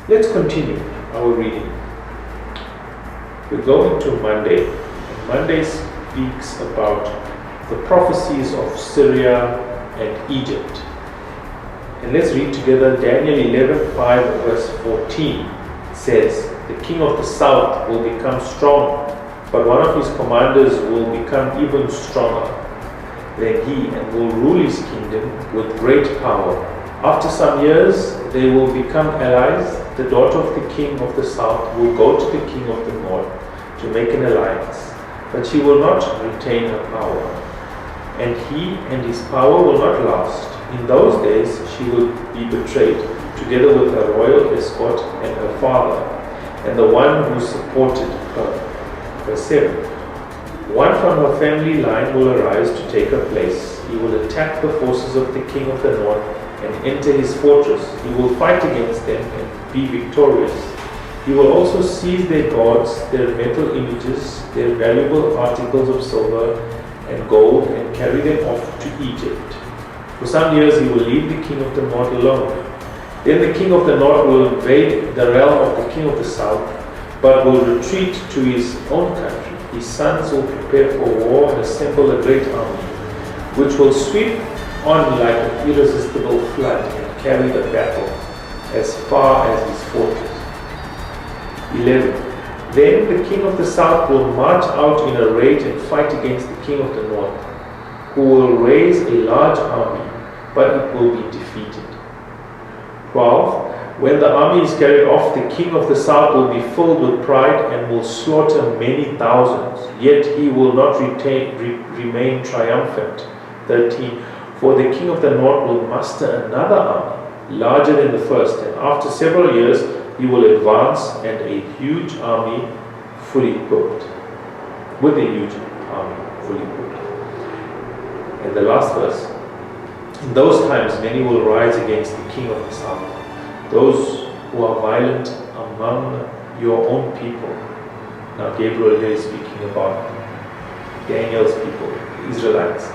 Let's continue our reading. We're going to Monday. And Monday speaks about the prophecies of Syria and Egypt. And let's read together Daniel 11:5 verse 14. It says, "The king of the south will become strong, but one of his commanders will become even stronger than he and will rule his kingdom with great power. After some years, they will become allies. The daughter of the king of the south will go to the king of the north to make an alliance, but she will not retain her power, and he and his power will not last. In those days, she will be betrayed, together with her royal escort and her father, and the one who supported her." Verse 7. "One from her family line will arise to take her place. He will attack the forces of the king of the north and enter his fortress. He will fight against them and be victorious. He will also seize their gods, their metal images, their valuable articles of silver and gold, and carry them off to Egypt. For some years he will leave the king of the north alone. Then the king of the north will invade the realm of the king of the south, but will retreat to his own country. His sons will prepare for war and assemble a great army, which will sweep on like an irresistible flood and carry the battle as far as his fortress." 11. "Then the king of the south will march out in a rage and fight against the king of the north, who will raise a large army, but it will be defeated." 12. "When the army is carried off, the king of the south will be filled with pride and will slaughter many thousands, yet he will not remain triumphant." 13. "For the king of the north will muster another army, larger than the first, and after several years he will advance and a huge army fully equipped." With a huge army fully equipped. And the last verse. "In those times many will rise against the king of the south, those who are violent among your own people." Now Gabriel here is speaking about Daniel's people, the Israelites,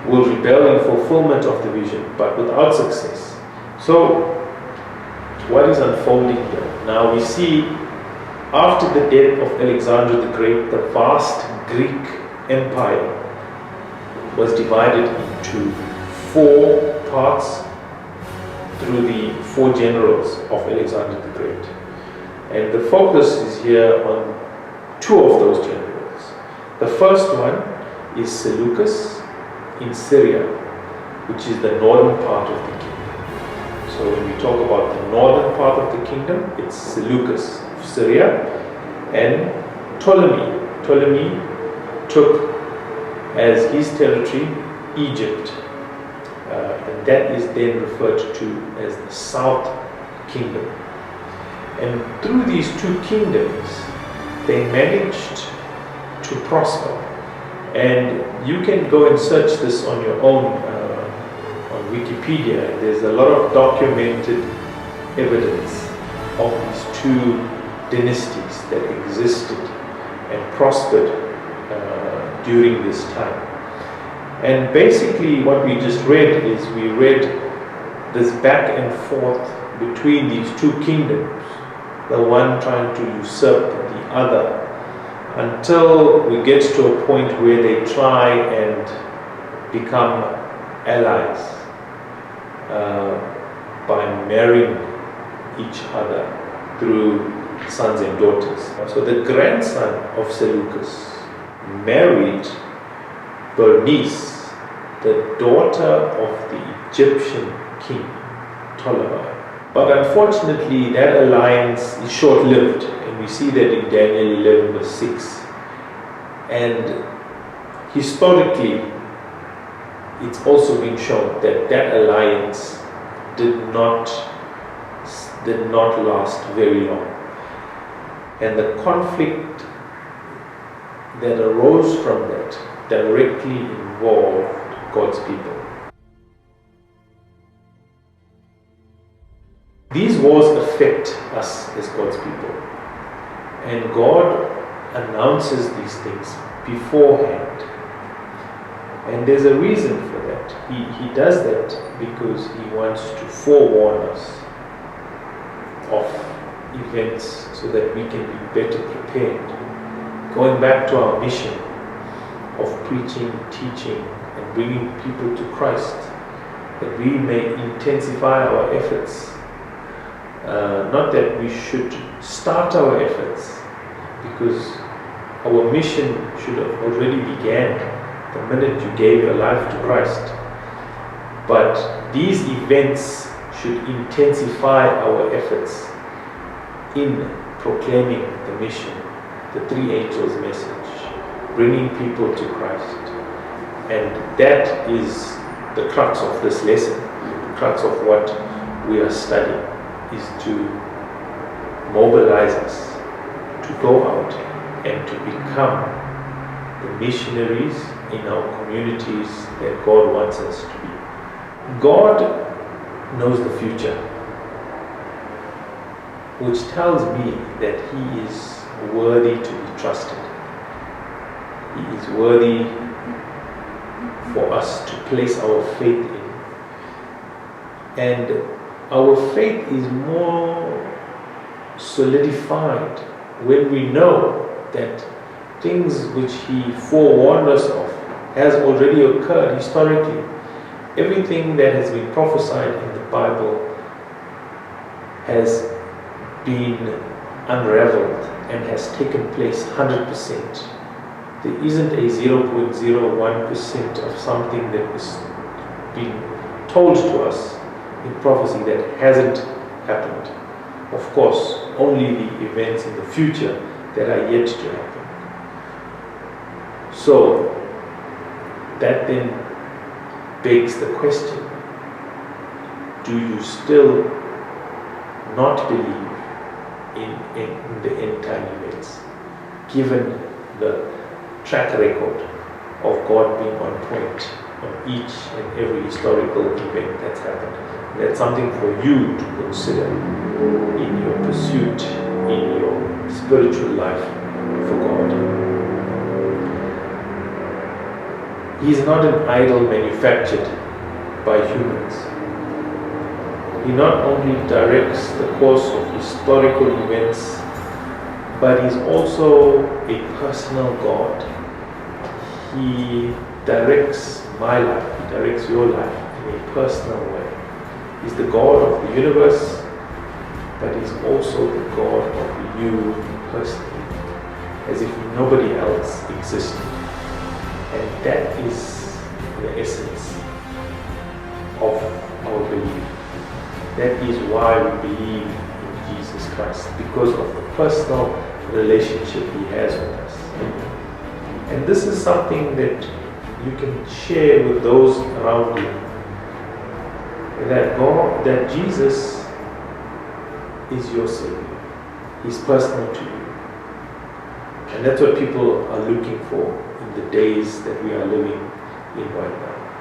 "will rebel in fulfillment of the vision, but without success." So, what is unfolding here? Now we see, after the death of Alexander the Great, the vast Greek Empire was divided into 4 parts through the 4 generals of Alexander the Great. And the focus is here on 2 of those generals. The first one is Seleucus in Syria, which is the northern part of the kingdom. So when we talk about the northern part of the kingdom, it's Seleucus of Syria, and Ptolemy. Ptolemy took as his territory Egypt, and that is then referred to as the South Kingdom. And through these 2 kingdoms, they managed to prosper. And you can go and search this on your own on Wikipedia. There's a lot of documented evidence of these 2 dynasties that existed and prospered during this time. And basically what we just read is, we read this back and forth between these 2 kingdoms, the one trying to usurp the other, until we get to a point where they try and become allies by marrying each other through sons and daughters. So the grandson of Seleucus married Bernice, the daughter of the Egyptian king Ptolemy. But unfortunately, that alliance is short-lived, and we see that in Daniel 11 verse 6. And historically, it's also been shown that that alliance did not last very long. And the conflict that arose from that directly involved God's people. These wars affect us as God's people, and God announces these things beforehand, and there's a reason for that. He does that because He wants to forewarn us of events so that we can be better prepared. Going back to our mission of preaching, teaching, and bringing people to Christ, that we may intensify our efforts. Not that we should start our efforts, because our mission should have already began the minute you gave your life to Christ. But these events should intensify our efforts in proclaiming the mission, the three angels' message, bringing people to Christ. And that is the crux of this lesson. The crux of what we are studying is to mobilize us to go out and to become the missionaries in our communities that God wants us to be. God knows the future, which tells me that He is worthy to be trusted. He is worthy for us to place our faith in. And our faith is more solidified when we know that things which He forewarned us of has already occurred historically. Everything that has been prophesied in the Bible has been unraveled and has taken place 100%. There isn't a 0.01% of something that was being told to us in prophecy that hasn't happened. Of course, only the events in the future that are yet to happen. So, that then begs the question, do you still not believe in the end time events, given the track record of God being on point on each and every historical event that's happened? And that's something for you to consider in your pursuit, in your spiritual life for God. He is not an idol manufactured by humans. He not only directs the course of historical events, but He's also a personal God. He directs my life, He directs your life in a personal way. He's the God of the universe, but He's also the God of you personally, as if nobody else existed. And that is the essence of our belief. That is why we believe in Jesus Christ, because of the personal relationship He has with us. And this is something that you can share with those around you. That Jesus is your Savior. He's personal to you. And that's what people are looking for in the days that we are living in right now.